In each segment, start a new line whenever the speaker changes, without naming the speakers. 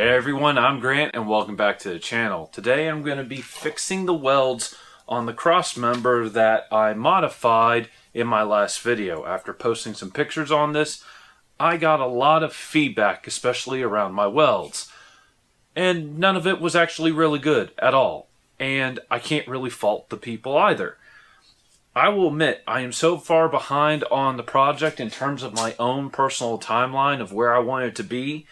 Hey everyone, I'm Grant and welcome back to the channel. Today I'm going to be fixing the welds on the cross member that I modified in my last video. After posting some pictures on this, I got a lot of feedback, especially around my welds. And none of it was actually really good at all. And I can't really fault the people either. I will admit, I am so far behind on the project in terms of my own personal timeline of where I want it to be,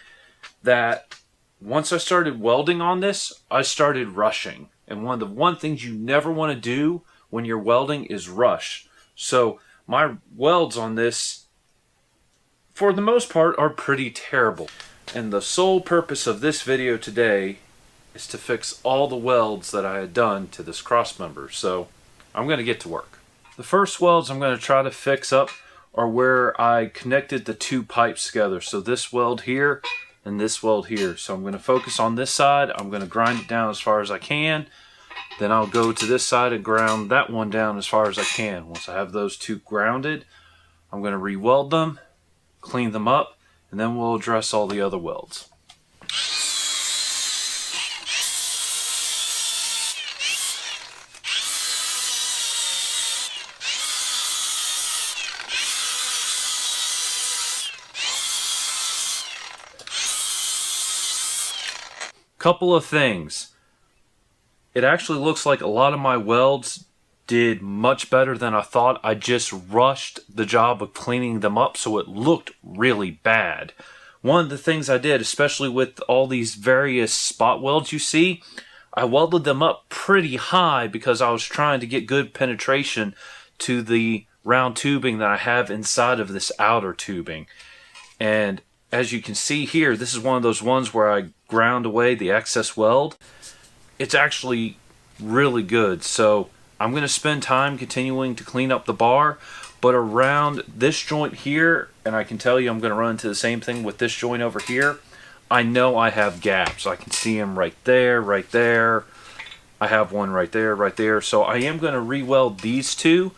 that once I started welding on this, I started rushing. And one of the things you never want to do when you're welding is rush. So my welds on this, for the most part, are pretty terrible. And the sole purpose of this video today is to fix all the welds that I had done to this cross member. So I'm going to get to work. The first welds I'm going to try to fix up are where I connected the two pipes together. So this weld here and this weld here. So I'm going to focus on this side. I'm going to grind it down as far as I can. Then I'll go to this side and ground that one down as far as I can. Once I have those two grounded, I'm going to re-weld them, clean them up, and then we'll address all the other welds. Couple of things. It actually looks like a lot of my welds did much better than I thought. I just rushed the job of cleaning them up, so it looked really bad. One of the things I did, especially with all these various spot welds you see, I welded them up pretty high because I was trying to get good penetration to the round tubing that I have inside of this outer tubing. And as you can see here, this is one of those ones where I ground away the excess weld. It's actually really good. So I'm going to spend time continuing to clean up the bar, but around this joint here, and I can tell you I'm going to run into the same thing with this joint over here, I know I have gaps. I can see them right there, right there. I have one right there, right there. So I am going to re-weld these two,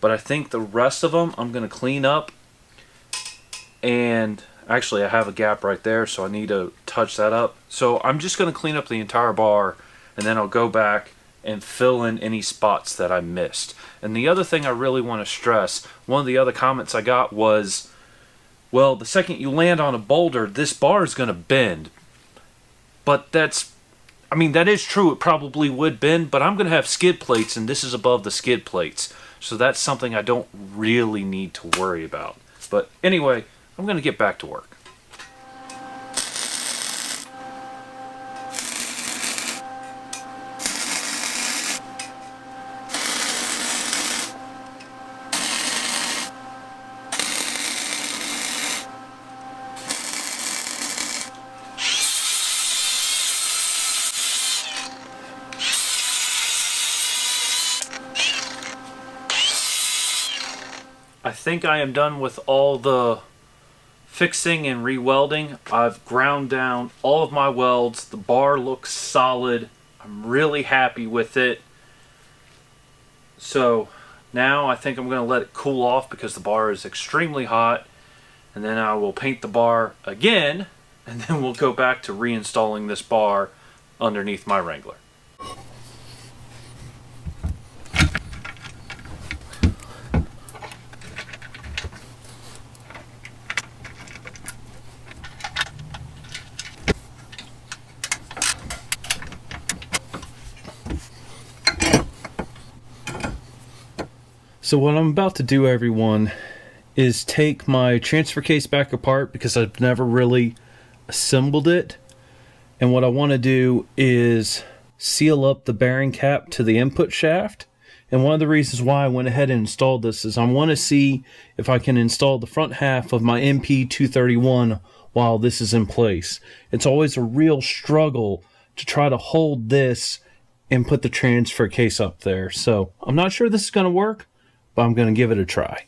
but I think the rest of them I'm going to clean up. And actually, I have a gap right there, so I need to touch that up. So I'm just going to clean up the entire bar, and then I'll go back and fill in any spots that I missed. And the other thing I really want to stress, one of the other comments I got was, well, the second you land on a boulder, this bar is going to bend. But that is true, it probably would bend, but I'm going to have skid plates, and this is above the skid plates. So that's something I don't really need to worry about. But anyway, I'm going to get back to work. I think I am done with all the fixing and re-welding. I've ground down all of my welds. The bar looks solid. I'm really happy with it. So now I think I'm going to let it cool off because the bar is extremely hot. And then I will paint the bar again. And then we'll go back to reinstalling this bar underneath my Wrangler. So what I'm about to do, everyone, is take my transfer case back apart because I've never really assembled it. And what I want to do is seal up the bearing cap to the input shaft. And one of the reasons why I went ahead and installed this is I want to see if I can install the front half of my MP231 while this is in place. It's always a real struggle to try to hold this and put the transfer case up there. So I'm not sure this is going to work, but I'm going to give it a try.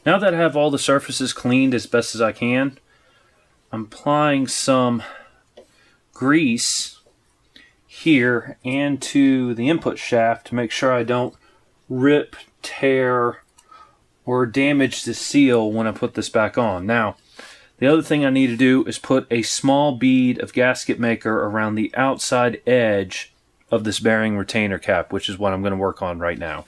Now that I have all the surfaces cleaned as best as I can, I'm applying some grease here and to the input shaft to make sure I don't rip, tear, or damage the seal when I put this back on. Now, the other thing I need to do is put a small bead of gasket maker around the outside edge of this bearing retainer cap, which is what I'm going to work on right now.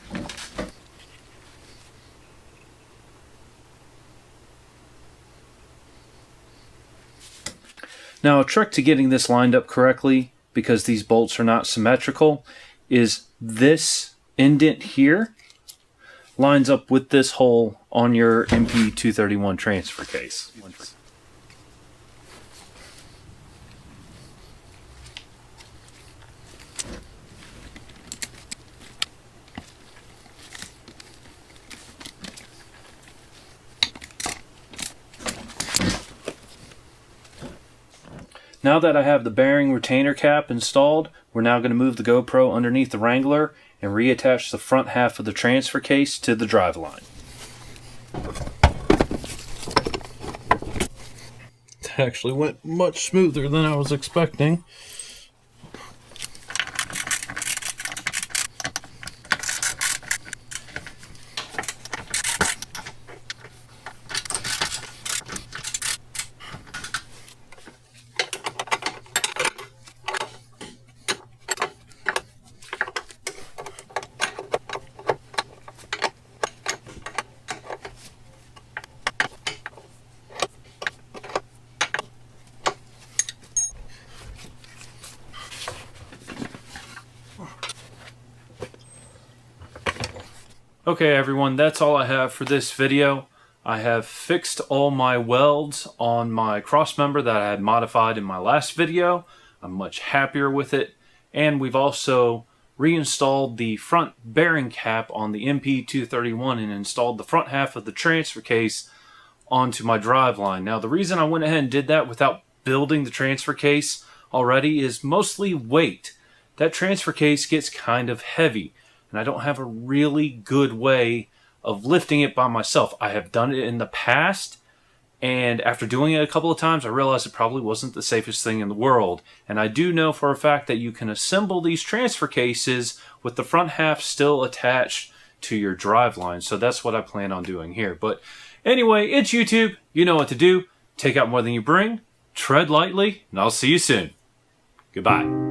Now, a trick to getting this lined up correctly, because these bolts are not symmetrical, is this indent here lines up with this hole on your MP231 transfer case. Now that I have the bearing retainer cap installed, we're now going to move the GoPro underneath the Wrangler and reattach the front half of the transfer case to the driveline. It actually went much smoother than I was expecting. Okay everyone, that's all I have for this video. I have fixed all my welds on my crossmember that I had modified in my last video. I'm much happier with it. And we've also reinstalled the front bearing cap on the MP231 and installed the front half of the transfer case onto my driveline. Now the reason I went ahead and did that without building the transfer case already is mostly weight. That transfer case gets kind of heavy, and I don't have a really good way of lifting it by myself. I have done it in the past, and after doing it a couple of times, I realized it probably wasn't the safest thing in the world. And I do know for a fact that you can assemble these transfer cases with the front half still attached to your driveline. So that's what I plan on doing here. But anyway, it's YouTube. You know what to do. Take out more than you bring, tread lightly, and I'll see you soon. Goodbye.